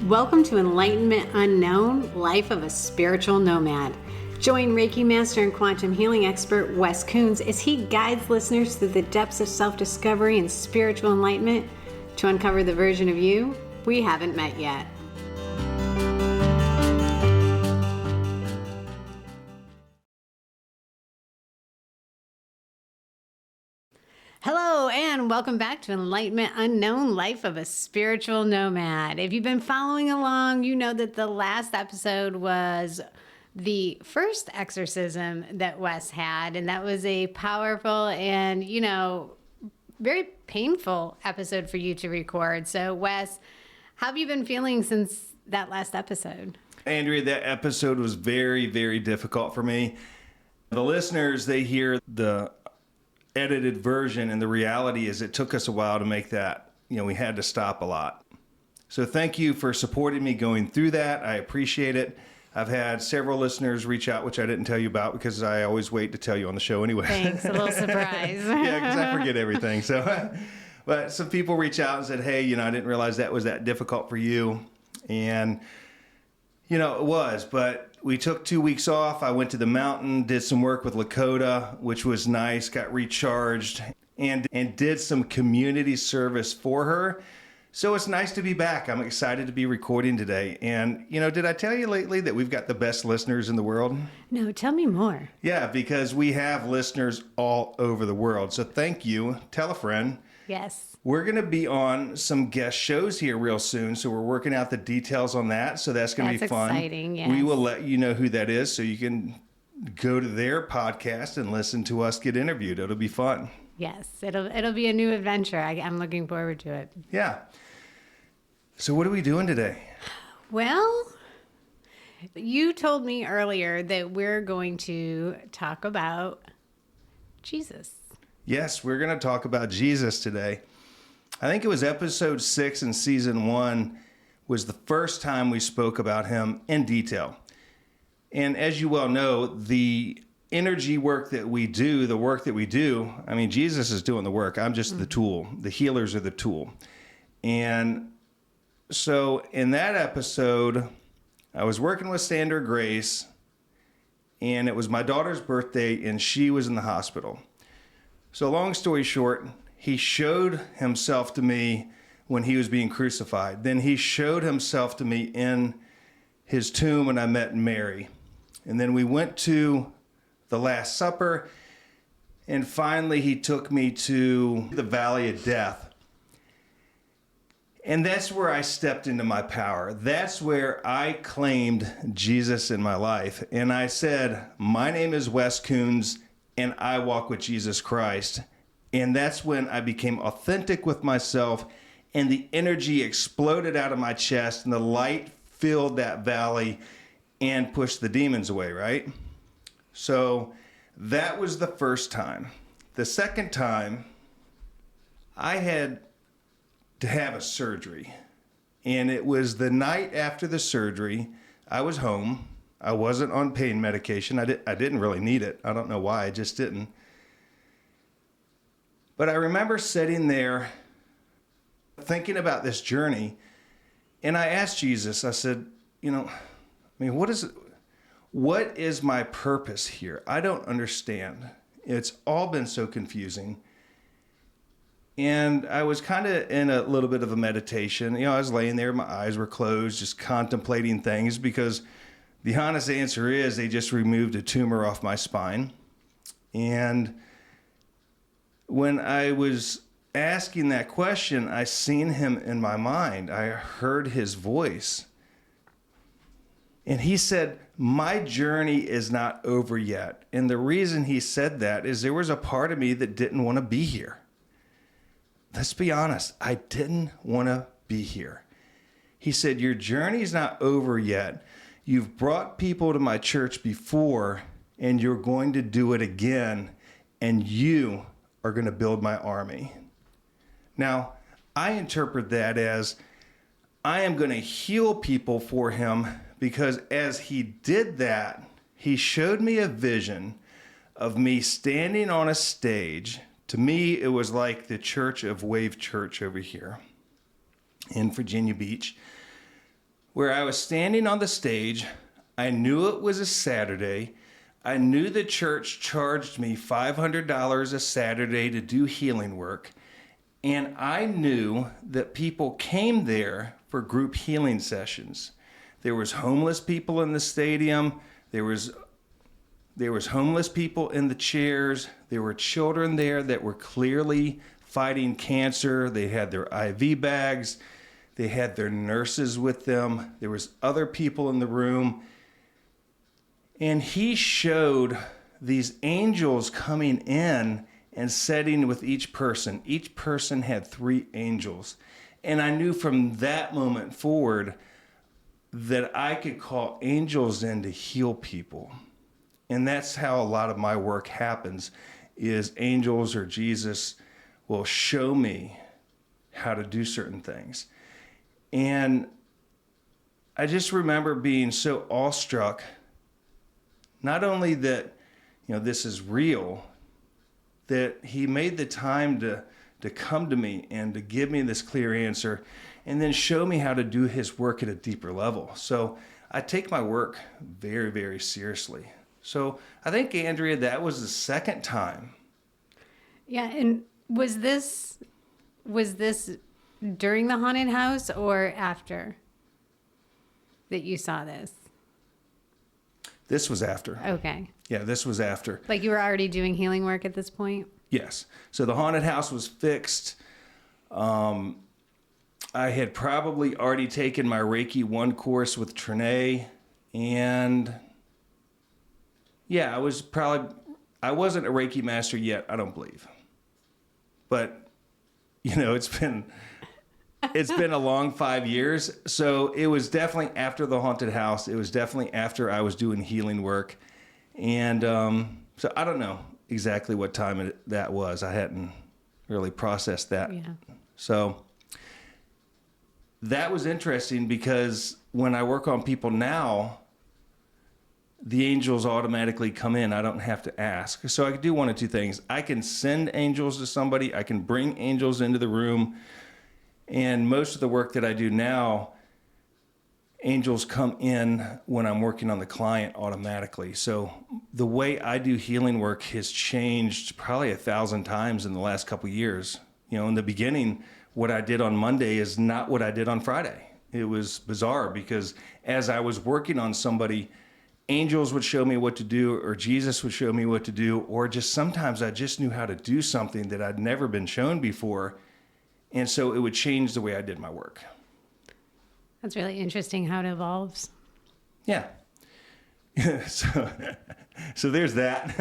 Welcome to Enlightenment Unknown, Life of a Spiritual Nomad. Join Reiki Master and Quantum Healing expert Wes Coons as he guides listeners through the depths of self-discovery and spiritual enlightenment to uncover the version of you we haven't met yet. Hello, and welcome back to Enlightenment Unknown, Life of a Spiritual Nomad. If you've been following along, you know that the last episode was the first exorcism that Wes had, and that was a powerful and, very painful episode for you to record. So, Wes, how have you been feeling since that last episode? Andrea, that episode was very, very difficult for me. The listeners, they hear the edited version, and the reality is it took us a while to make that. We had to stop a lot. So thank you for supporting me going through that. I appreciate it. I've had several listeners reach out, which I didn't tell you about because I always wait to tell you on the show anyway. Thanks, a little surprise. Yeah, because I forget everything. So, but some people reach out and said, hey, I didn't realize that was that difficult for you. And, it was, but we took 2 weeks off. I went to the mountain, did some work with Lakota, which was nice, got recharged, and did some community service for her. So it's nice to be back. I'm excited to be recording today. And, did I tell you lately that we've got the best listeners in the world? No, tell me more. Yeah, because we have listeners all over the world. So thank you. Tell a friend. Yes. We're going to be on some guest shows here real soon, so we're working out the details on that. So that's going to be fun. That's exciting, yes. We will let you know who that is so you can go to their podcast and listen to us get interviewed. It'll be fun. Yes, it'll be a new adventure. I'm looking forward to it. Yeah. So what are we doing today? Well, you told me earlier that we're going to talk about Jesus. Yes, we're going to talk about Jesus today. I think it was episode 6 in season 1 was the first time we spoke about him in detail. And as you well know, the energy work that we do, the work that we do, Jesus is doing the work. I'm just the tool. The healers are the tool. And so in that episode, I was working with Sandra Grace, and it was my daughter's birthday, and she was in the hospital. So long story short, he showed himself to me when he was being crucified. Then he showed himself to me in his tomb when I met Mary. And then we went to the Last Supper, and finally he took me to the Valley of Death. And that's where I stepped into my power. That's where I claimed Jesus in my life. And I said, my name is Wes Coons, and I walk with Jesus Christ. And that's when I became authentic with myself, and the energy exploded out of my chest, and the light filled that valley and pushed the demons away, right? So that was the first time. The second time, I had to have a surgery. And it was the night after the surgery. I was home. I wasn't on pain medication. I didn't really need it. I don't know why. I just didn't. But I remember sitting there thinking about this journey, and I asked Jesus, I said, what is my purpose here? I don't understand. It's all been so confusing. And I was kind of in a little bit of a meditation. I was laying there, my eyes were closed, just contemplating things, because the honest answer is they just removed a tumor off my spine. And when I was asking that question, I seen him in my mind. I heard his voice. And he said, my journey is not over yet. And the reason he said that is there was a part of me that didn't want to be here. Let's be honest. I didn't want to be here. He said, your journey's not over yet. You've brought people to my church before, and you're going to do it again. And you are going to build my army. Now, I interpret that as I am going to heal people for him, because as he did that, he showed me a vision of me standing on a stage. To me, it was like the Church of Wave Church over here in Virginia Beach. where I was standing on the stage. I knew it was a Saturday. I knew the church charged me $500 a Saturday to do healing work. And I knew that people came there for group healing sessions. There was homeless people in the stadium. There was homeless people in the chairs. There were children there that were clearly fighting cancer. They had their IV bags. They had their nurses with them. There was other people in the room. And he showed these angels coming in and sitting with each person. Each person had 3 angels. And I knew from that moment forward that I could call angels in to heal people. And that's how a lot of my work happens, is angels or Jesus will show me how to do certain things. And I just remember being so awestruck, not only that, this is real, that he made the time to come to me and to give me this clear answer and then show me how to do his work at a deeper level. So I take my work very, very seriously. So I think, Andrea, that was the second time. Yeah, and was this during the haunted house or after that you saw this? This was after. Okay. Yeah, this was after. Like you were already doing healing work at this point? Yes. So the haunted house was fixed. I had probably already taken my Reiki 1 course with Trinae, and yeah, I wasn't a Reiki master yet, I don't believe. But, it's been a long 5 years. So it was definitely after the haunted house. It was definitely after I was doing healing work. And so I don't know exactly what time that was. I hadn't really processed that. Yeah. So that was interesting because when I work on people now, the angels automatically come in. I don't have to ask. So I can do one of 2 things. I can send angels to somebody. I can bring angels into the room. And most of the work that I do now, angels come in when I'm working on the client automatically. So the way I do healing work has changed probably 1,000 times in the last couple of years. In the beginning, what I did on Monday is not what I did on Friday. It was bizarre because as I was working on somebody, angels would show me what to do, or Jesus would show me what to do, or just sometimes I just knew how to do something that I'd never been shown before. And so it would change the way I did my work. That's really interesting how it evolves. Yeah. So there's that.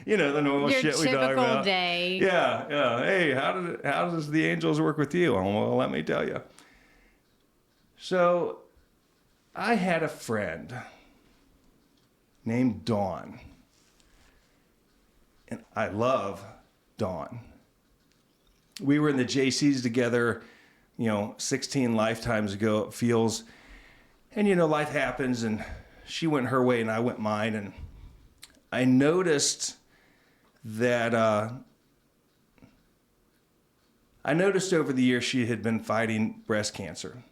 The normal Your shit we talk about. Your typical day. Yeah. Hey, how does the angels work with you? Well, let me tell you. So I had a friend named Dawn. And I love Dawn. We were in the JCs together, 16 lifetimes ago, it feels. And, life happens, and she went her way and I went mine. And I noticed that, over the years she had been fighting breast cancer.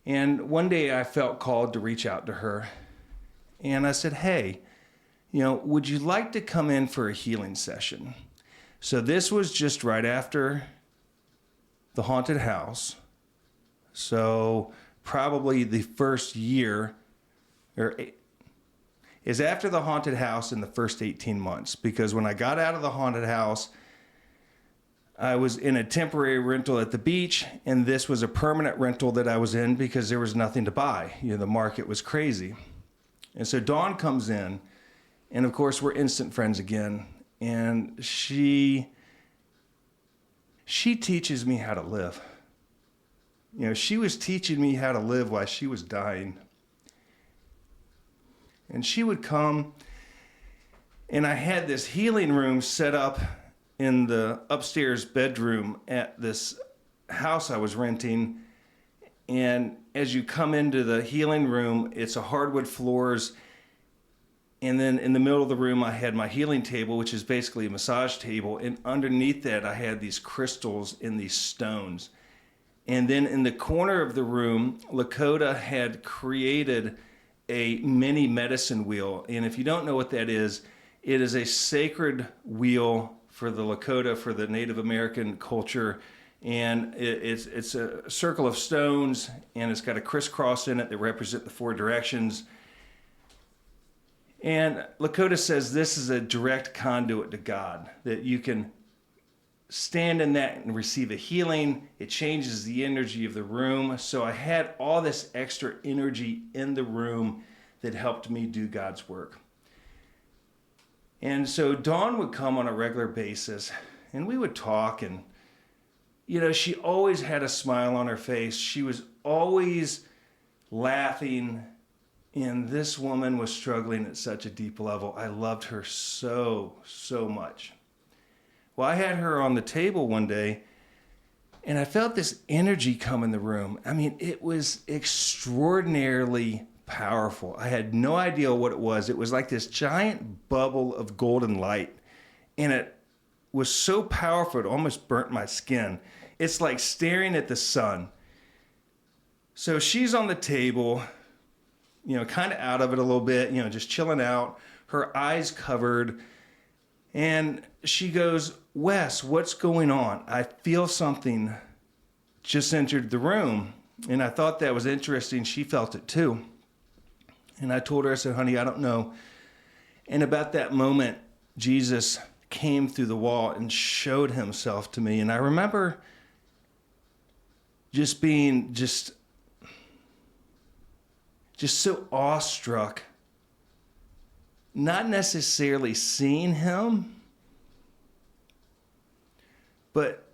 And one day I felt called to reach out to her. And I said, hey, would you like to come in for a healing session? So this was just right after the haunted house. So probably the first year is after the haunted house in the first 18 months. Because when I got out of the haunted house, I was in a temporary rental at the beach, and this was a permanent rental that I was in because there was nothing to buy. The market was crazy. And so Dawn comes in, and of course we're instant friends again. And she teaches me how to live. She was teaching me how to live while she was dying. And she would come, and I had this healing room set up in the upstairs bedroom at this house I was renting. And as you come into the healing room, it's a hardwood floors. And then in the middle of the room, I had my healing table, which is basically a massage table. And underneath that, I had these crystals and these stones. And then in the corner of the room, Lakota had created a mini medicine wheel. And if you don't know what that is, it is a sacred wheel for the Lakota, for the Native American culture. And it's a circle of stones, and it's got a crisscross in it that represent the four directions. And Lakota says this is a direct conduit to God, that you can stand in that and receive a healing. It changes the energy of the room. So I had all this extra energy in the room that helped me do God's work. And so Dawn would come on a regular basis, and we would talk, and she always had a smile on her face. She was always laughing, and this woman was struggling at such a deep level. I loved her so, so much. Well, I had her on the table one day, and I felt this energy come in the room. I mean, it was extraordinarily powerful. I had no idea what it was. It was like this giant bubble of golden light, and it was so powerful it almost burnt my skin. It's like staring at the sun. So she's on the table, kind of out of it a little bit, just chilling out, her eyes covered. And she goes, "Wes, what's going on? I feel something just entered the room." And I thought that was interesting. She felt it too. And I told her, I said, "Honey, I don't know." And about that moment, Jesus came through the wall and showed himself to me. And I remember just being just so awestruck, not necessarily seeing him, but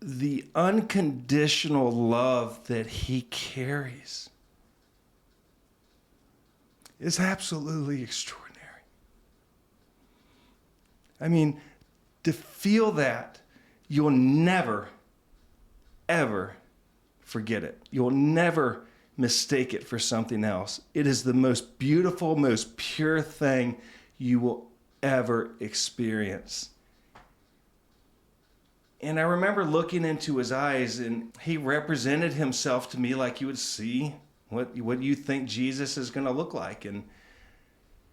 the unconditional love that he carries is absolutely extraordinary. I mean, to feel that, you'll never, ever forget it. You'll never mistake it for something else. It is the most beautiful, most pure thing you will ever experience. And I remember looking into his eyes, and he represented himself to me like you would see what you think Jesus is going to look like. And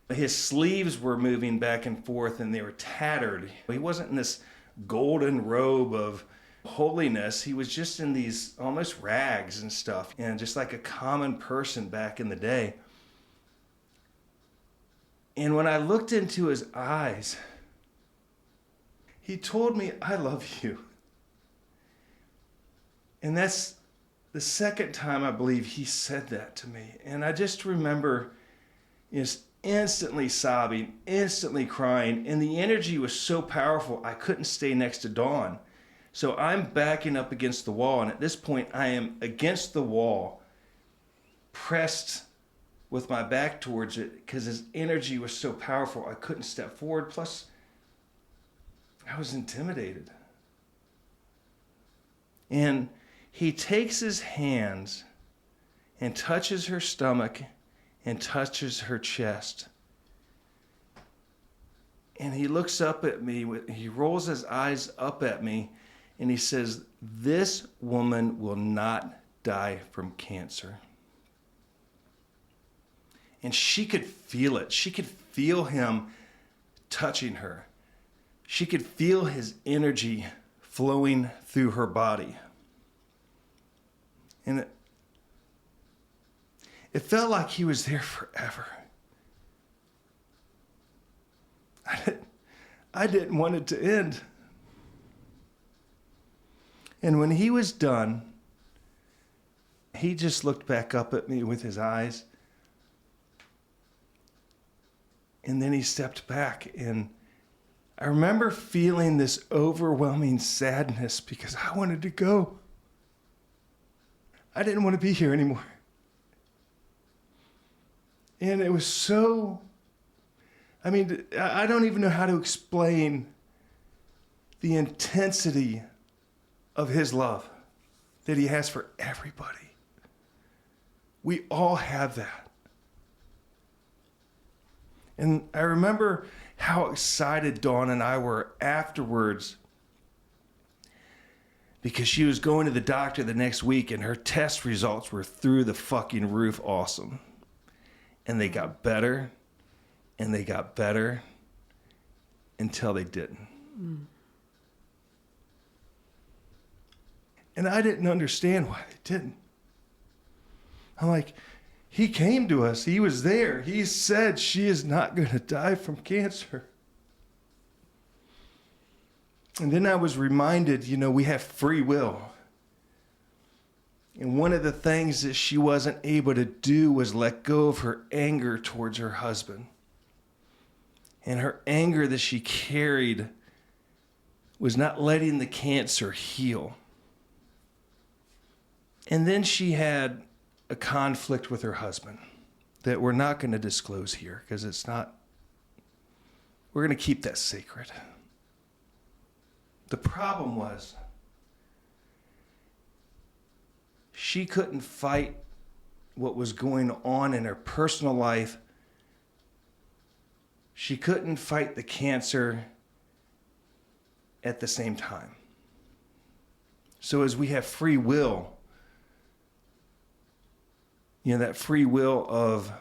his sleeves were moving back and forth, and they were tattered. He wasn't in this golden robe of holiness. He was just in these almost rags and stuff, and just like a common person back in the day. And when I looked into his eyes, he told me, "I love you." And that's the second time I believe he said that to me. And I just remember just instantly sobbing, instantly crying. And the energy was so powerful, I couldn't stay next to Dawn. So I'm backing up against the wall. And at this point, I am against the wall, pressed with my back towards it, because his energy was so powerful, I couldn't step forward. Plus, I was intimidated. And he takes his hands and touches her stomach and touches her chest. And he looks up at me, he rolls his eyes up at me, and he says, "This woman will not die from cancer." And she could feel it. She could feel him touching her. She could feel his energy flowing through her body. And it felt like he was there forever. I didn't want it to end. And when he was done, he just looked back up at me with his eyes. And then he stepped back, and I remember feeling this overwhelming sadness because I wanted to go. I didn't want to be here anymore. And it was so, I don't even know how to explain the intensity of his love that he has for everybody. We all have that. And I remember how excited Dawn and I were afterwards because she was going to the doctor the next week and her test results were through the fucking roof awesome. And they got better and they got better until they didn't. And I didn't understand why they didn't. I'm like, he came to us. He was there. He said she is not going to die from cancer. And then I was reminded, we have free will. And one of the things that she wasn't able to do was let go of her anger towards her husband. And her anger that she carried was not letting the cancer heal. And then she had a conflict with her husband that we're not going to disclose here because we're going to keep that sacred. The problem was she couldn't fight what was going on in her personal life. She couldn't fight the cancer at the same time. So as we have free will, that free will of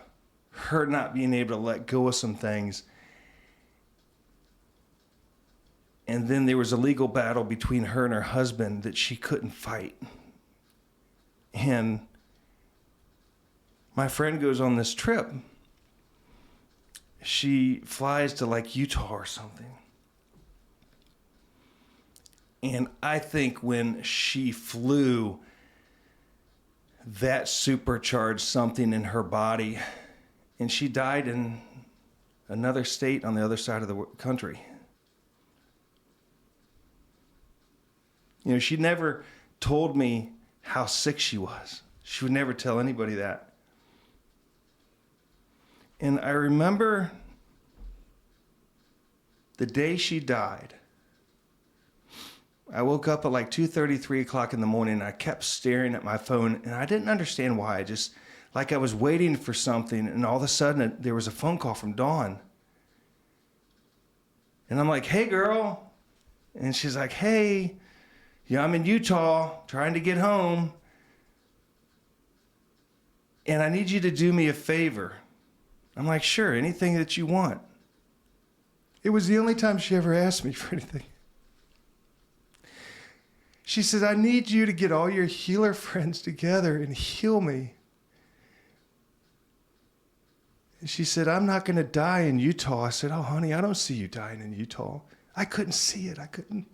her not being able to let go of some things. And then there was a legal battle between her and her husband that she couldn't fight. And my friend goes on this trip. She flies to like Utah or something. And I think when she flew, that supercharged something in her body. And she died in another state on the other side of the country. She never told me how sick she was. She would never tell anybody that. And I remember the day she died, I woke up at like 2:30, 3 o'clock in the morning, and I kept staring at my phone, and I didn't understand why. I was waiting for something, and all of a sudden there was a phone call from Dawn. And I'm like, hey, girl. And she's like, hey, I'm in Utah trying to get home, and I need you to do me a favor. I'm like, sure, anything that you want. It was the only time she ever asked me for anything. She said, I need you to get all your healer friends together and heal me. And she said, I'm not going to die in Utah. I said, oh, honey, I don't see you dying in Utah. I couldn't see it. I couldn't.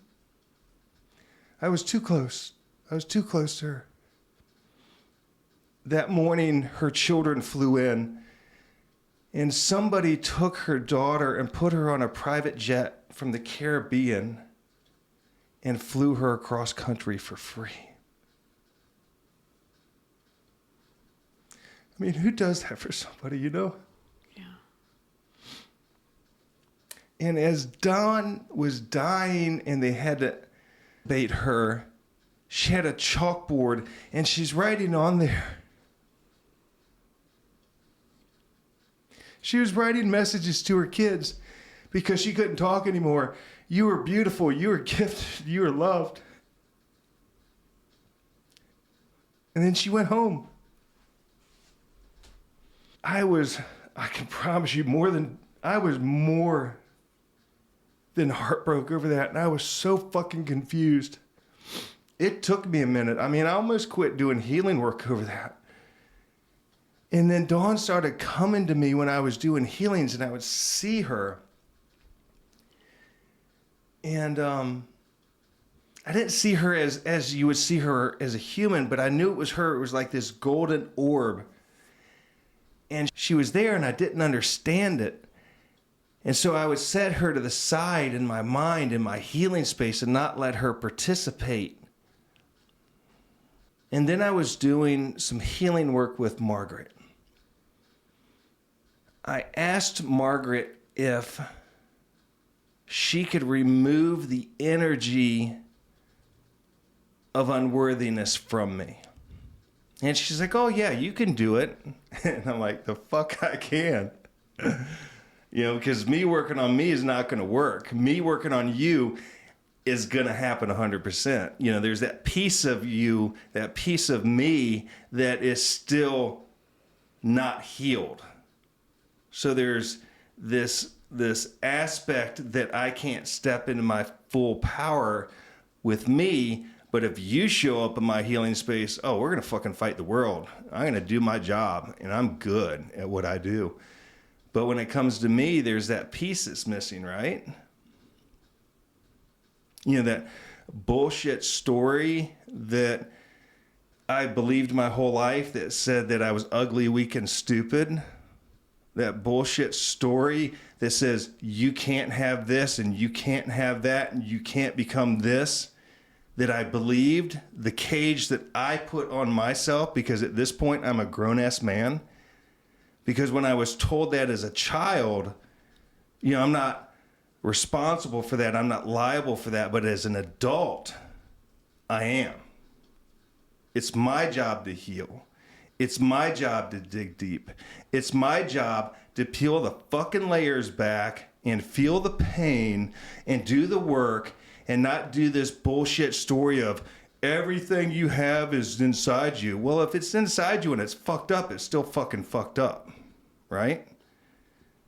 I was too close. I was too close to her. That morning, her children flew in, and somebody took her daughter and put her on a private jet from the Caribbean and flew her across country for free. I mean, who does that for somebody, Yeah. And as Dawn was dying and they had to bait her, she had a chalkboard and she's writing on there. She was writing messages to her kids because she couldn't talk anymore. You were beautiful. You were gifted. You were loved. And then she went home. I can promise you, I was more than heartbroken over that. And I was so fucking confused. It took me a minute. I mean, I almost quit doing healing work over that. And then Dawn started coming to me when I was doing healings and I would see her. And I didn't see her as you would see her as a human, but I knew it was her. It was like this golden orb. And she was there and I didn't understand it. And so I would set her to the side in my mind, in my healing space, and not let her participate. And then I was doing some healing work with Margaret. I asked Margaret if she could remove the energy of unworthiness from me. And she's like, oh yeah, you can do it. And I'm like, the fuck I can. Because me working on me is not going to work. Me working on you, is going to happen 100%. You know, there's that piece of you, that piece of me that is still not healed. So there's this aspect that I can't step into my full power with me. But if you show up in my healing space, oh, we're going to fucking fight the world. I'm going to do my job and I'm good at what I do. But when it comes to me, there's that piece that's missing, right? You know, that bullshit story that I believed my whole life that said that I was ugly, weak, and stupid. That bullshit story that says you can't have this and you can't have that and you can't become this. That I believed, the cage that I put on myself, because at this point I'm a grown-ass man. Because when I was told that as a child, you know, I'm not responsible for that. I'm not liable for that. But as an adult, I am. It's my job to heal. It's my job to dig deep. It's my job to peel the fucking layers back and feel the pain and do the work and not do this bullshit story of everything you have is inside you. Well, if it's inside you and it's fucked up, it's still fucking fucked up, right?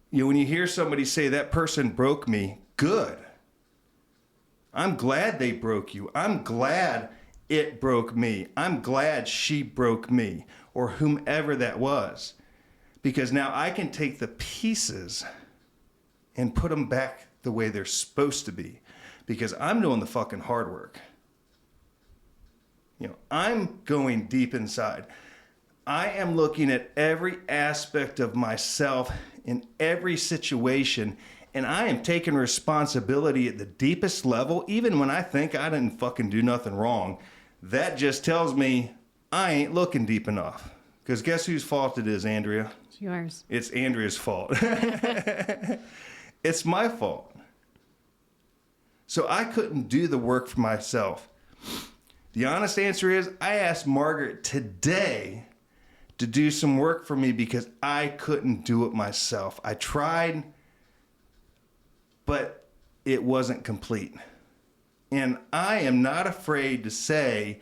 You know, when you hear somebody say that person broke me, good. I'm glad they broke you. I'm glad it broke me. I'm glad she broke me, or whomever that was. Because now I can take the pieces and put them back the way they're supposed to be. Because I'm doing the fucking hard work. You know, I'm going deep inside. I am looking at every aspect of myself in every situation, and I am taking responsibility at the deepest level, even when I think I didn't fucking do nothing wrong. That just tells me I ain't looking deep enough. Because guess whose fault it is, Andrea? It's yours. It's Andrea's fault. It's my fault. So I couldn't do the work for myself. The honest answer is I asked Margaret today to do some work for me because I couldn't do it myself. I tried, but it wasn't complete. And I am not afraid to say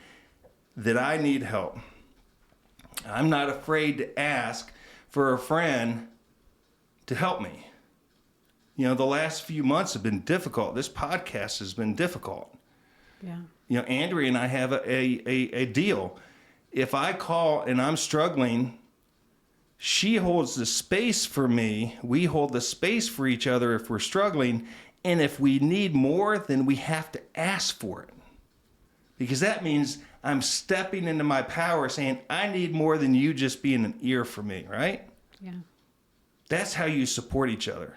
that I need help. I'm not afraid to ask for a friend to help me. You know, the last few months have been difficult. This podcast has been difficult. Yeah. You know, Andrea and I have a deal. If I call and I'm struggling, she holds the space for me. We hold the space for each other if we're struggling. And if we need more, then we have to ask for it. Because that means I'm stepping into my power saying, I need more than you just being an ear for me, right? Yeah. That's how you support each other.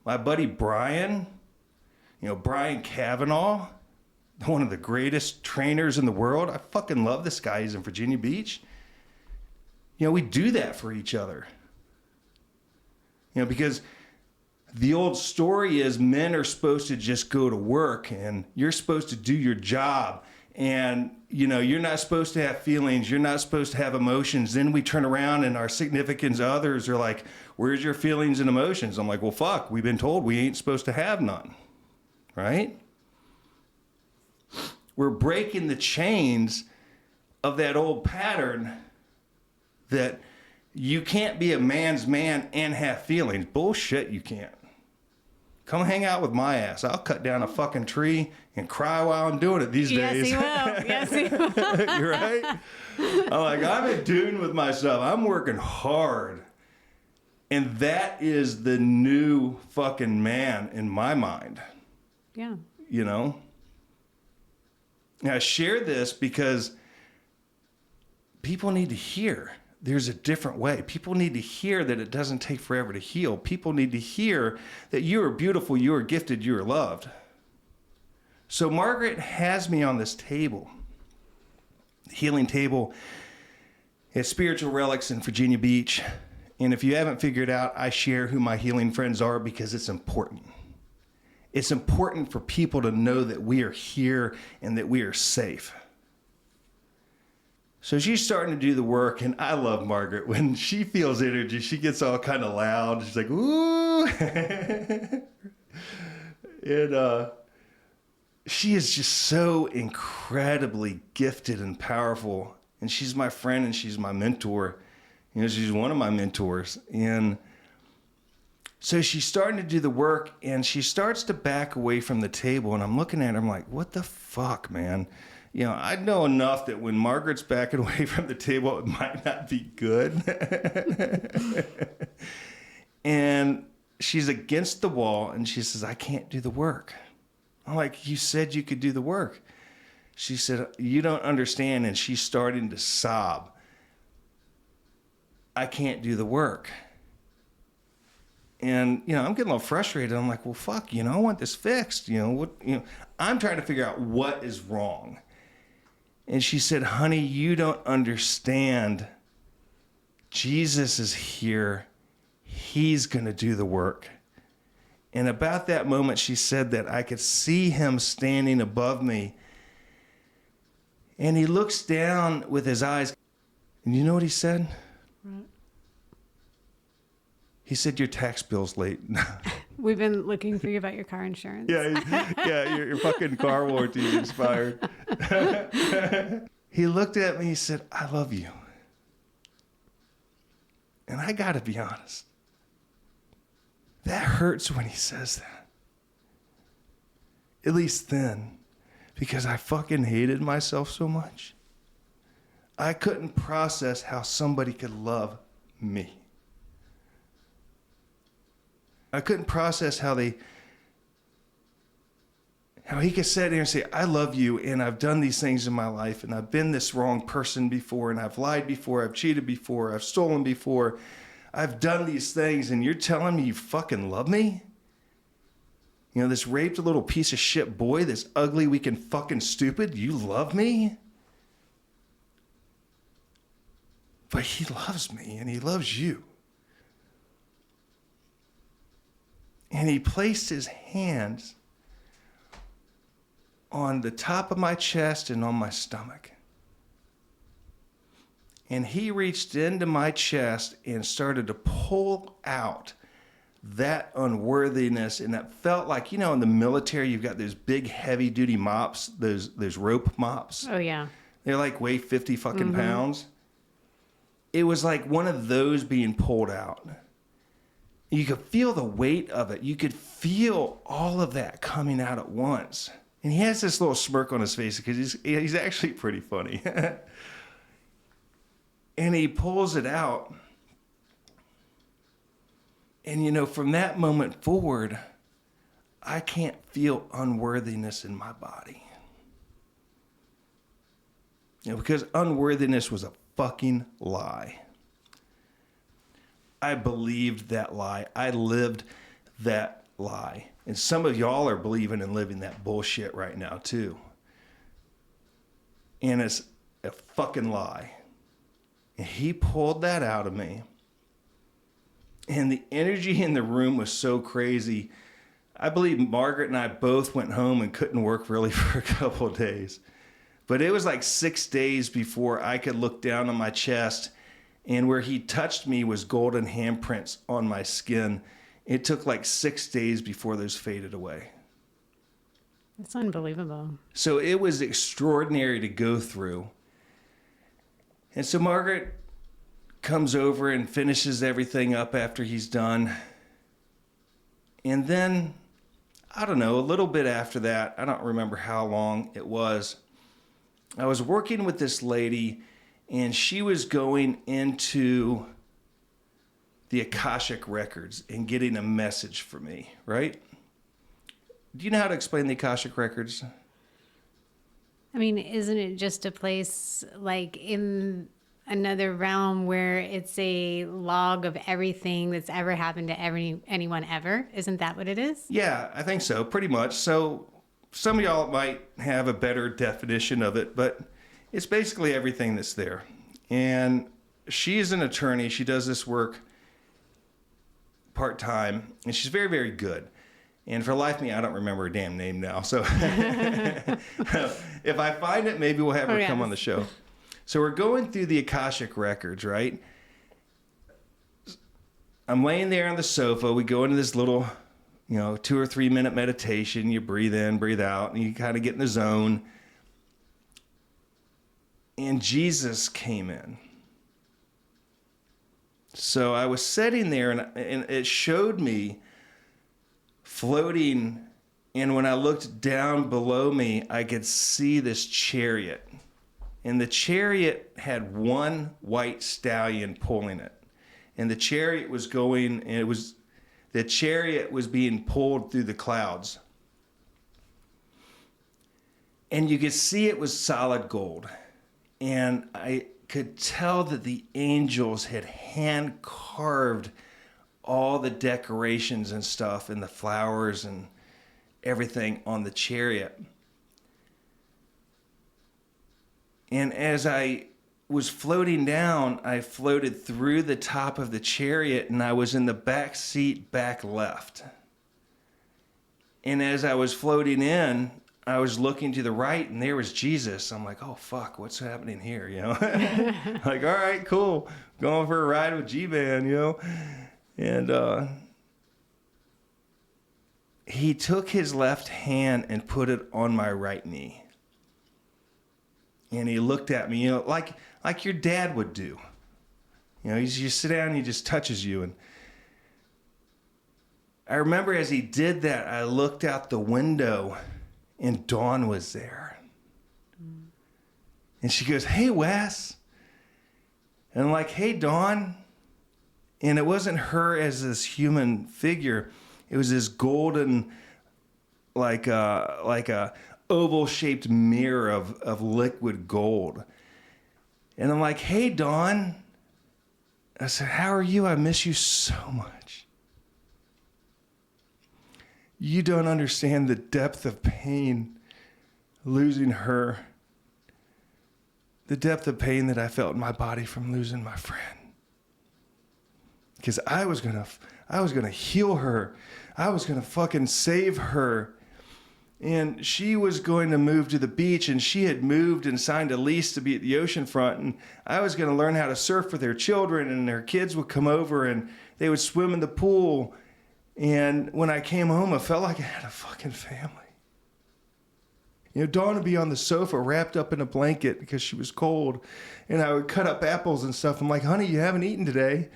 My buddy Brian, you know, Brian Kavanaugh, one of the greatest trainers in the world. I fucking love this guy. He's in Virginia Beach. You know, we do that for each other. You know, because the old story is men are supposed to just go to work and you're supposed to do your job. And, you know, you're not supposed to have feelings. You're not supposed to have emotions. Then we turn around and our significant others are like, where's your feelings and emotions? I'm like, well, fuck, we've been told we ain't supposed to have none. Right? We're breaking the chains of that old pattern that you can't be a man's man and have feelings. Bullshit, you can't. Come hang out with my ass. I'll cut down a fucking tree and cry while I'm doing it these days. Yes, he will. You're right? I'm like, I'm in tune with myself. I'm working hard. And that is the new fucking man in my mind. Yeah. You know? Now, I share this because people need to hear there's a different way. People need to hear that it doesn't take forever to heal. People need to hear that you are beautiful, you are gifted, you are loved. So Margaret has me on this table, healing table at Spiritual Relics in Virginia Beach. And if you haven't figured out, I share who my healing friends are because it's important. It's important for people to know that we are here and that we are safe. So she's starting to do the work, and I love Margaret. When she feels energy, she gets all kind of loud. She's like, ooh. And she is just so incredibly gifted and powerful. And she's my friend and she's my mentor. You know, she's one of my mentors. And so she's starting to do the work and she starts to back away from the table. And I'm looking at her, I'm like, what the fuck, man? You know, I know enough that when Margaret's backing away from the table, it might not be good. And she's against the wall and she says, I can't do the work. I'm like, you said you could do the work. She said, you don't understand. And she's starting to sob. I can't do the work. And, you know, I'm getting a little frustrated. I'm like, well, fuck, you know, I want this fixed. I'm trying to figure out what is wrong. And she said, honey, you don't understand. Jesus is here. He's going to do the work. And about that moment, she said that I could see him standing above me. And he looks down with his eyes. And you know what he said? Right. He said, your tax bill's late. We've been looking for you about your car insurance. Yeah, your fucking car warranty is expired. He looked at me, he said, I love you. And I got to be honest. That hurts when he says that. At least then. Because I fucking hated myself so much. I couldn't process how somebody could love me. I couldn't process how he could sit there and say, I love you, and I've done these things in my life, and I've been this wrong person before, and I've lied before, I've cheated before, I've stolen before, I've done these things, and you're telling me you fucking love me? You know, this raped little piece of shit boy, this ugly, weak, and fucking stupid, you love me? But he loves me, and he loves you. And he placed his hands on the top of my chest and on my stomach. And he reached into my chest and started to pull out that unworthiness. And that felt like, you know, in the military, you've got those big heavy duty mops, those rope mops. Oh, yeah. They're like weigh 50 fucking pounds. It was like one of those being pulled out. You could feel the weight of it. You could feel all of that coming out at once. And he has this little smirk on his face because he's actually pretty funny. And he pulls it out. And, you know, from that moment forward, I can't feel unworthiness in my body. You know, because unworthiness was a fucking lie. I believed that lie. I lived that lie. And some of y'all are believing and living that bullshit right now, too. And it's a fucking lie. And he pulled that out of me. And the energy in the room was so crazy. I believe Margaret and I both went home and couldn't work really for a couple of days. But it was like 6 days before I could look down on my chest, and where he touched me was golden handprints on my skin. It took like 6 days before those faded away. It's unbelievable. So it was extraordinary to go through. And so Margaret comes over and finishes everything up after he's done. And then, I don't know, a little bit after that, I don't remember how long it was, I was working with this lady, and she was going into the Akashic records and getting a message for me, right? Do you know how to explain the Akashic records? I mean, isn't it just a place like in another realm where it's a log of everything that's ever happened to anyone ever? Isn't that what it is? Yeah, I think so, pretty much. So some of y'all might have a better definition of it, but it's basically everything that's there. And she's an attorney. She does this work part-time, and she's very, very good. And for life of me, I don't remember her damn name now. So if I find it, maybe we'll have her come on the show. So we're going through the Akashic records, right? I'm laying there on the sofa. We go into this little 2 or 3 minute meditation. You breathe in, breathe out, and you kind of get in the zone. And Jesus came in. So I was sitting there, and it showed me floating. And when I looked down below me, I could see this chariot. And the chariot had one white stallion pulling it. And the chariot was going, and the chariot was being pulled through the clouds. And you could see it was solid gold. And I could tell that the angels had hand carved all the decorations and stuff and the flowers and everything on the chariot. And as I was floating down, I floated through the top of the chariot, and I was in the back seat, back left. And as I was floating in, I was looking to the right, and there was Jesus. I'm like, oh, fuck, what's happening here, Like, all right, cool. Going for a ride with G-Man, And he took his left hand and put it on my right knee. And he looked at me, like your dad would do. You just sit down and he just touches you. And I remember as he did that, I looked out the window and Dawn was there. And she goes, hey, Wes. And I'm like, hey, Dawn. And it wasn't her as this human figure. It was this golden, like a oval-shaped mirror of liquid gold. And I'm like, hey, Dawn. I said, how are you? I miss you so much. You don't understand the depth of pain losing her. The depth of pain that I felt in my body from losing my friend. Because I was gonna heal her. I was gonna fucking save her. And she was going to move to the beach, and she had moved and signed a lease to be at the ocean front. And I was going to learn how to surf with their children, and their kids would come over and they would swim in the pool. And when I came home, I felt like I had a fucking family. Dawn would be on the sofa wrapped up in a blanket because she was cold. And I would cut up apples and stuff. I'm like, honey, you haven't eaten today.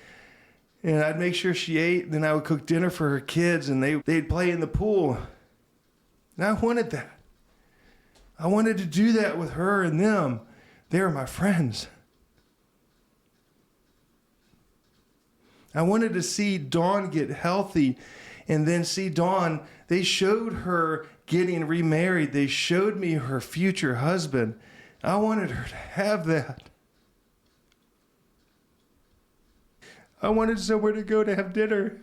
And I'd make sure she ate. And then I would cook dinner for her kids, and they'd play in the pool. And I wanted that. I wanted to do that with her and them. They were my friends. I wanted to see Dawn get healthy and then see Dawn. They showed her getting remarried. They showed me her future husband. I wanted her to have that. I wanted somewhere to go to have dinner.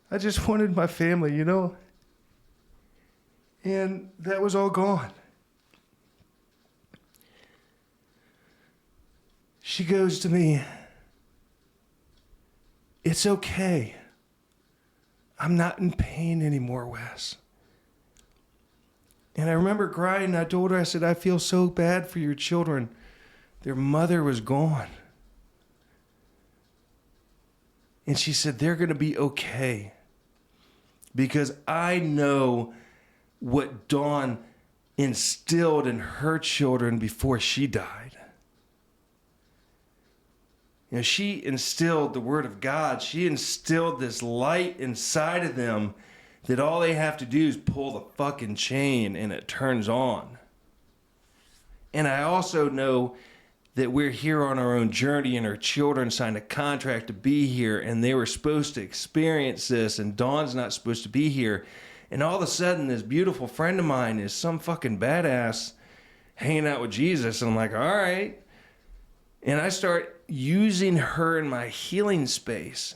I just wanted my family, And that was all gone. She goes to me, it's okay. I'm not in pain anymore, Wes. And I remember crying. I told her, I said, I feel so bad for your children. Their mother was gone. And she said, they're going to be okay. Because I know what Dawn instilled in her children before she died. She instilled the Word of God. She instilled this light inside of them that all they have to do is pull the fucking chain and it turns on. And I also know that we're here on our own journey, and our children signed a contract to be here, and they were supposed to experience this, and Dawn's not supposed to be here. And all of a sudden, this beautiful friend of mine is some fucking badass hanging out with Jesus. And I'm like, all right. And I start using her in my healing space.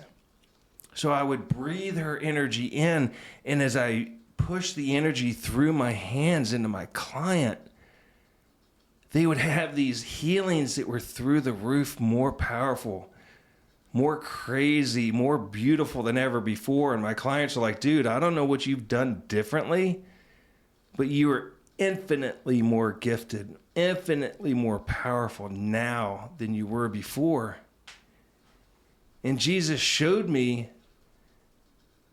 So I would breathe her energy in. And as I push the energy through my hands into my client, they would have these healings that were through the roof, more powerful, more crazy, more beautiful than ever before. And my clients are like, dude, I don't know what you've done differently, but you are infinitely more gifted, infinitely more powerful now than you were before. And Jesus showed me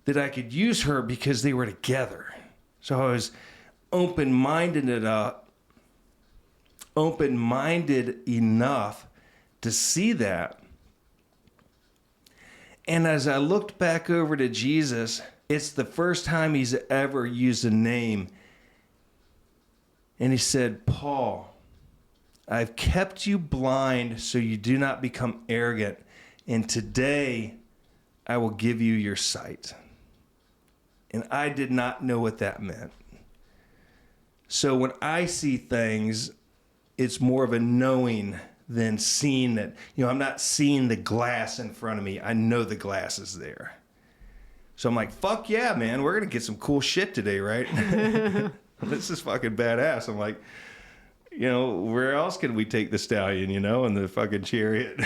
that I could use her because they were together. So I was open-minded enough to see that. And as I looked back over to Jesus, it's the first time he's ever used a name. And he said, Paul, I've kept you blind so you do not become arrogant. And today I will give you your sight. And I did not know what that meant. So when I see things, it's more of a knowing than seeing that. I'm not seeing the glass in front of me. I know the glass is there. So I'm like, fuck yeah, man. We're going to get some cool shit today, right? This is fucking badass. I'm like, where else can we take the stallion, and the fucking chariot?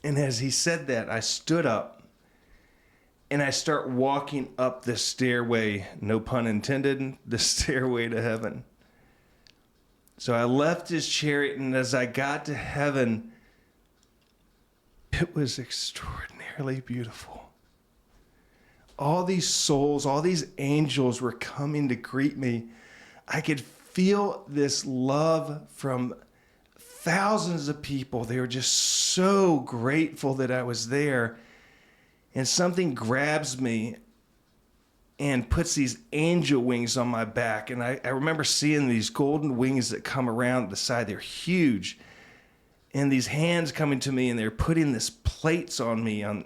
And as he said that, I stood up and I start walking up the stairway, no pun intended, the stairway to heaven. So I left his chariot, and as I got to heaven, it was extraordinarily beautiful. All these souls, all these angels were coming to greet me. I could feel this love from thousands of people. They were just so grateful that I was there. And something grabs me and puts these angel wings on my back. And I remember seeing these golden wings that come around the side. They're huge. And these hands coming to me, and they're putting these plates on me, on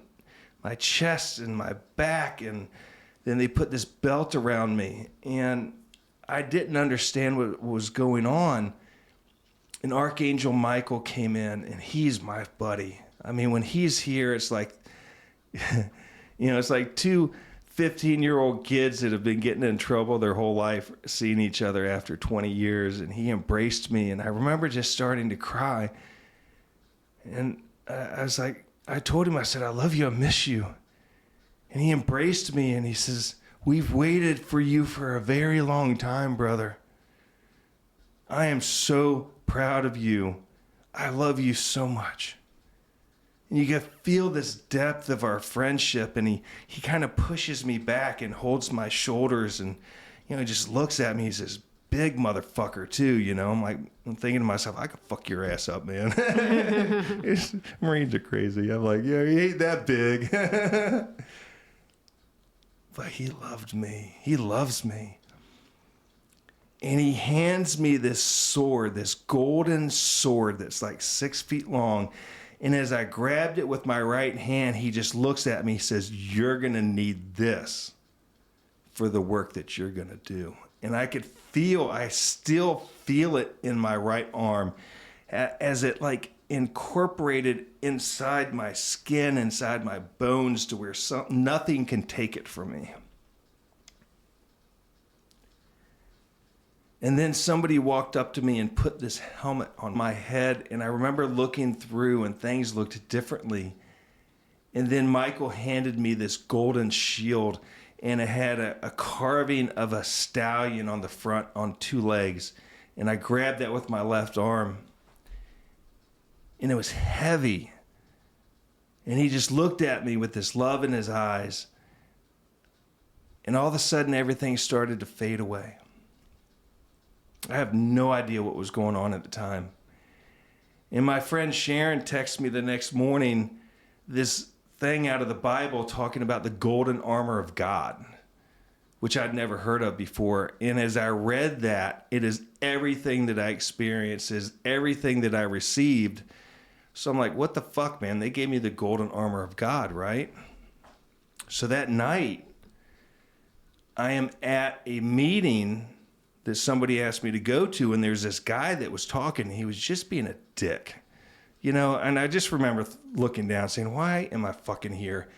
my chest and my back. And then they put this belt around me. And I didn't understand what was going on. And Archangel Michael came in, and he's my buddy. I mean, when he's here, it's like, it's like two 15-year-old kids that have been getting in trouble their whole life, seeing each other after 20 years. And he embraced me. And I remember just starting to cry. And I was like, I told him, I said, I love you. I miss you. And he embraced me, and he says, we've waited for you for a very long time, brother. I am so proud of you. I love you so much. And you can feel this depth of our friendship, and he kind of pushes me back and holds my shoulders, and he just looks at me. He's this big motherfucker too, I'm thinking to myself, I could fuck your ass up, man. Marines are crazy. I'm like, yeah, he ain't that big. But he loved me. He loves me. And he hands me this sword, this golden sword that's like 6 feet long. And as I grabbed it with my right hand, he just looks at me. He says, you're going to need this for the work that you're going to do. And I still feel it in my right arm as it like incorporated inside my skin, inside my bones, to where nothing can take it from me. And then somebody walked up to me and put this helmet on my head. And I remember looking through, and things looked differently. And then Michael handed me this golden shield, and it had a carving of a stallion on the front on 2 legs. And I grabbed that with my left arm. And it was heavy. And he just looked at me with this love in his eyes. And all of a sudden, everything started to fade away. I have no idea what was going on at the time. And my friend Sharon texted me the next morning this thing out of the Bible talking about the golden armor of God, which I'd never heard of before. And as I read that, it is everything that I experienced, is everything that I received. So I'm like, what the fuck, man? They gave me the golden armor of God, right? So that night, I am at a meeting that somebody asked me to go to, and there's this guy that was talking. He was just being a dick, and I just remember looking down saying, why am I fucking here?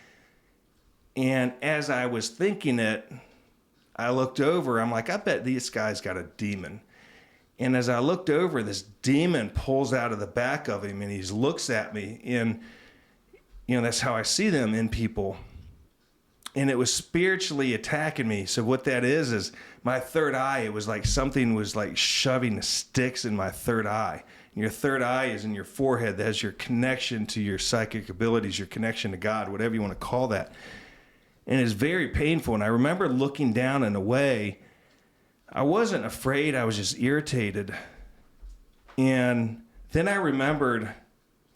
And as I was thinking it, I looked over. I'm like, I bet this guy's got a demon. And as I looked over, this demon pulls out of the back of him, and he looks at me. And, that's how I see them in people. And it was spiritually attacking me. So what that is my third eye, it was like something was like shoving sticks in my third eye. And your third eye is in your forehead. That's your connection to your psychic abilities, your connection to God, whatever you want to call that. And it's very painful. And I remember looking down in a way, I wasn't afraid, I was just irritated. And then I remembered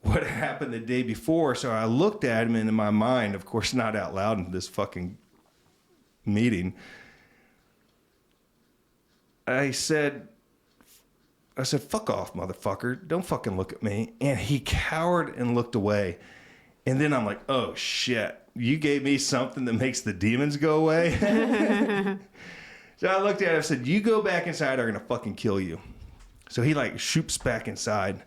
what happened the day before. So I looked at him, and in my mind, of course, not out loud in this fucking meeting, I said, fuck off, motherfucker. Don't fucking look at me. And he cowered and looked away. And then I'm like, oh shit, you gave me something that makes the demons go away? So I looked at him and said, you go back inside, I'm going to fucking kill you. So he like shoots back inside.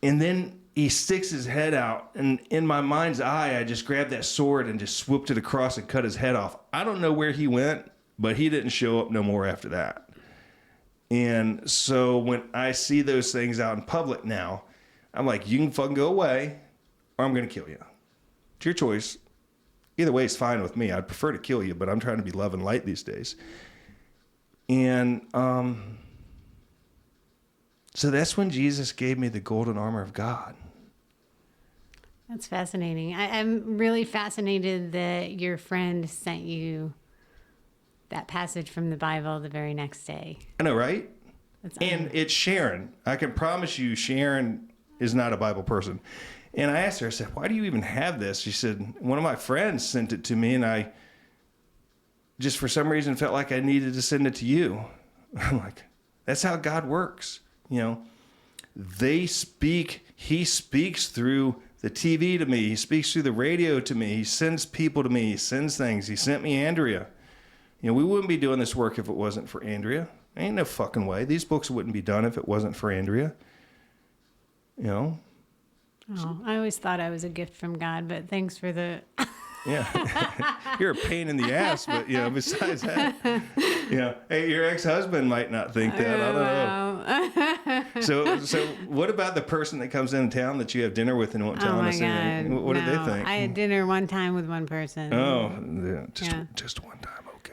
And then he sticks his head out. And in my mind's eye, I just grabbed that sword and just swooped it across and cut his head off. I don't know where he went, but he didn't show up no more after that. And so when I see those things out in public now, I'm like, you can fucking go away or I'm going to kill you. It's your choice. Either way is fine with me. I'd prefer to kill you, but I'm trying to be love and light these days. And so that's when Jesus gave me the golden armor of God. That's fascinating. I'm really fascinated that your friend sent you that passage from the Bible the very next day. I know, right? And it's Sharon. I can promise you Sharon is not a Bible person. And I asked her, I said, why do you even have this? She said, one of my friends sent it to me, and I just for some reason felt like I needed to send it to you. I'm like, that's how God works. You know, he speaks through the TV to me. He speaks through the radio to me. He sends people to me. He sends things. He sent me Andrea. You know, we wouldn't be doing this work if it wasn't for Andrea. Ain't no fucking way. These books wouldn't be done if it wasn't for Andrea. You know? Oh, I always thought I was a gift from God, but thanks for the... Yeah. You're a pain in the ass, but, you know, besides that, you know, hey, your ex-husband might not think that. I don't know. So what about the person that comes in town that you have dinner with and won't tell us anything? What do they think? I had dinner one time with one person. Oh, just one time. Okay.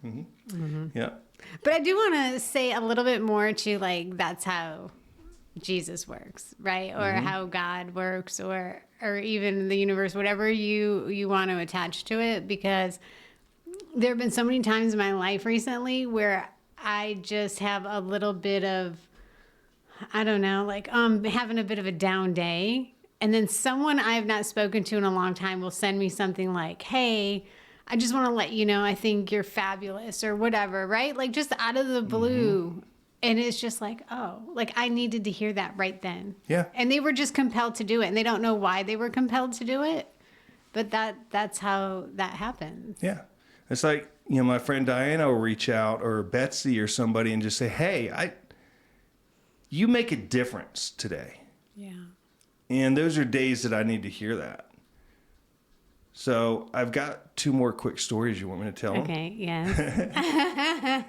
Mm-hmm. Mm-hmm. Yeah. But I do want to say a little bit more to, like, that's how Jesus works, right? Or how God works, or even the universe, whatever you want to attach to it, because there have been so many times in my life recently where I just have a little bit of, I don't know, like having a bit of a down day, and then someone I have not spoken to in a long time will send me something like, hey, I just want to let you know I think you're fabulous, or whatever, right? Like, just out of the blue. Mm-hmm. And it's just like, oh, like I needed to hear that right then. Yeah. And they were just compelled to do it. And they don't know why they were compelled to do it. But that's how that happens. Yeah. It's like, you know, my friend Diana will reach out, or Betsy or somebody, and just say, hey, you make a difference today. Yeah. And those are days that I need to hear that. So I've got 2 more quick stories you want me to tell. Okay, yes.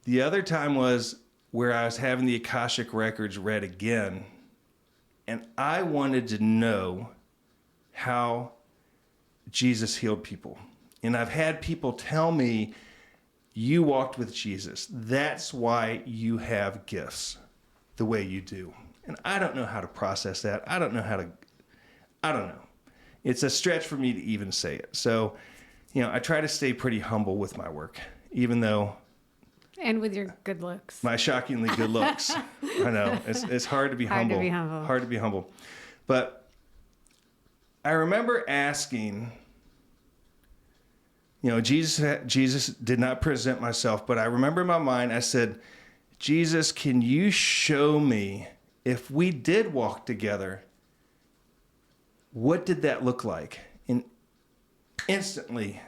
The other time was where I was having the Akashic Records read again, and I wanted to know how Jesus healed people. And I've had people tell me, you walked with Jesus. That's why you have gifts the way you do. And I don't know how to process that. I don't know. It's a stretch for me to even say it. So, you know, I try to stay pretty humble with my work, even though... And with your good looks. My shockingly good looks. I know. It's hard to be humble. Hard to be humble. But I remember asking, you know, Jesus did not present myself, but I remember in my mind, I said, Jesus, can you show me if we did walk together, what did that look like? And instantly,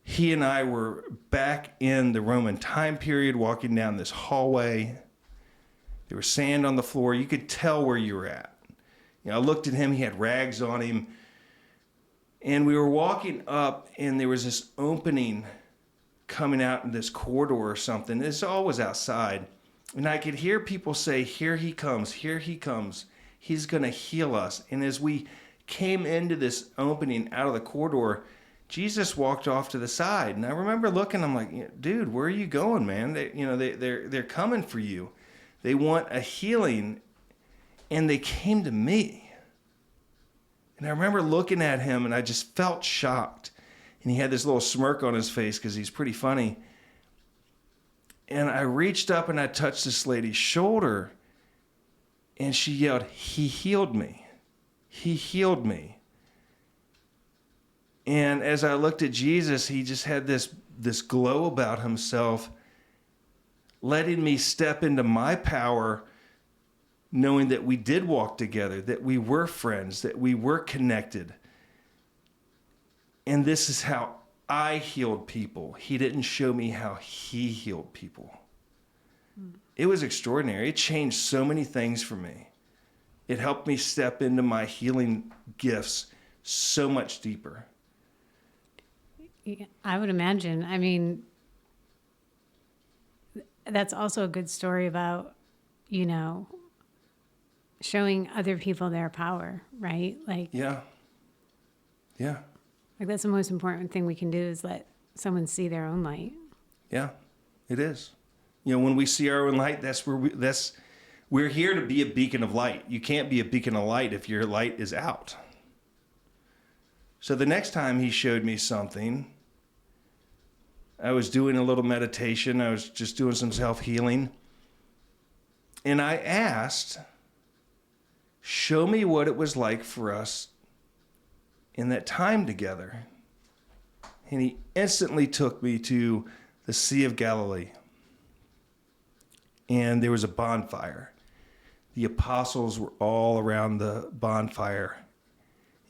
he and I were back in the Roman time period, walking down this hallway. There was sand on the floor. You could tell where you were at. You know, I looked at him. He had rags on him. And we were walking up, and there was this opening coming out in this corridor or something. This all was outside. And I could hear people say, here he comes, here he comes. He's going to heal us. And as we came into this opening out of the corridor, Jesus walked off to the side, and I remember looking. I'm like, "Dude, where are you going, man? They're coming for you. They want a healing, and they came to me." And I remember looking at him and I just felt shocked. And he had this little smirk on his face because he's pretty funny. And I reached up and I touched this lady's shoulder. And she yelled, "He healed me. He healed me." And as I looked at Jesus, he just had this glow about himself, letting me step into my power, knowing that we did walk together, that we were friends, that we were connected. And this is how I healed people. He didn't show me how he healed people. It was extraordinary. It changed so many things for me. It helped me step into my healing gifts so much deeper. Yeah, I would imagine. I mean, that's also a good story about, showing other people their power, right? Like, Yeah. like that's the most important thing we can do is let someone see their own light. Yeah, it is. When we see our own light, we're here to be a beacon of light. You can't be a beacon of light if your light is out. So the next time he showed me something, I was doing a little meditation. I was just doing some self-healing. And I asked, show me what it was like for us in that time together. And he instantly took me to the Sea of Galilee. And there was a bonfire. The apostles were all around the bonfire.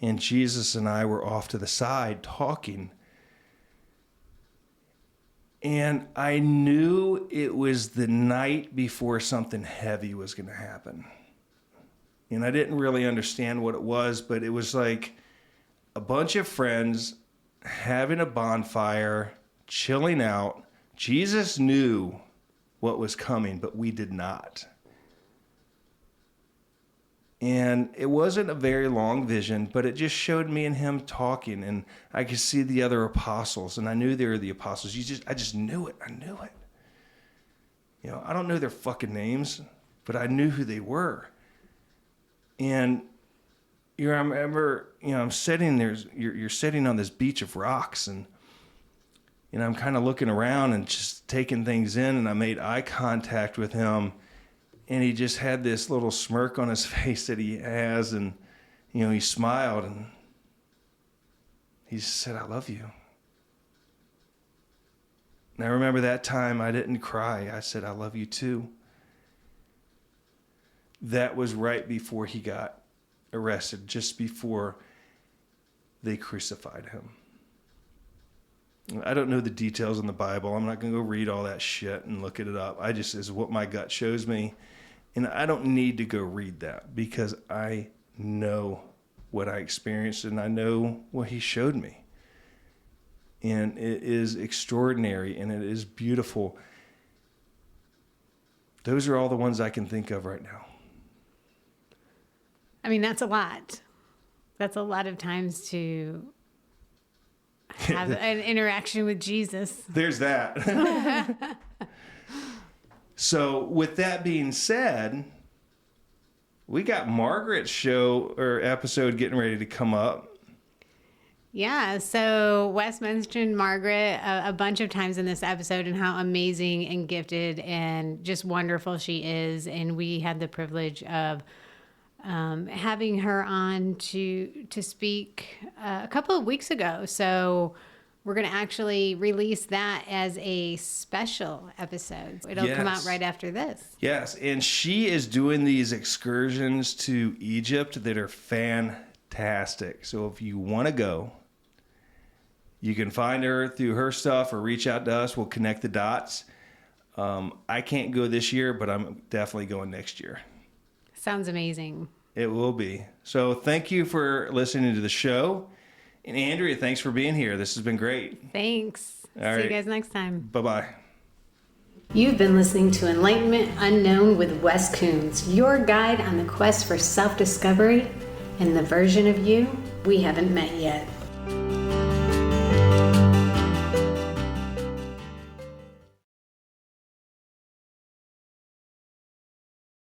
And Jesus and I were off to the side talking. And I knew it was the night before something heavy was going to happen. And I didn't really understand what it was, but it was like a bunch of friends having a bonfire, chilling out. Jesus knew what was coming, but we did not. And it wasn't a very long vision, but it just showed me and him talking, and I could see the other apostles, and I knew they were the apostles. I just knew it. I knew it. I don't know their fucking names, but I knew who they were. And I remember, I'm sitting there. You're sitting on this beach of rocks, and I'm kind of looking around and just taking things in, and I made eye contact with him. And he just had this little smirk on his face that he has. And, he smiled and he just said, "I love you." And I remember that time I didn't cry. I said, "I love you too." That was right before he got arrested, just before they crucified him. I don't know the details in the Bible. I'm not going to go read all that shit and look it up. I just, is what my gut shows me. And I don't need to go read that because I know what I experienced and I know what he showed me. And it is extraordinary and it is beautiful. Those are all the ones I can think of right now. I mean, that's a lot. That's a lot of times to have an interaction with Jesus. There's that. So with that being said, we got Margaret's show or episode getting ready to come up. Yeah, so Wes mentioned Margaret a bunch of times in this episode and how amazing and gifted and just wonderful she is. And we had the privilege of having her on to speak a couple of weeks ago. So we're going to actually release that as a special episode. It'll come out right after this. Yes, and she is doing these excursions to Egypt that are fantastic. So if you want to go, you can find her through her stuff or reach out to us. We'll connect the dots. I can't go this year, but I'm definitely going next year. Sounds amazing. It will be. So thank you for listening to the show. And Andrea, thanks for being here. This has been great. Thanks. All See right. you guys next time. Bye-bye. You've been listening to Enlightenment Unknown with Wes Coons, your guide on the quest for self-discovery and the version of you we haven't met yet.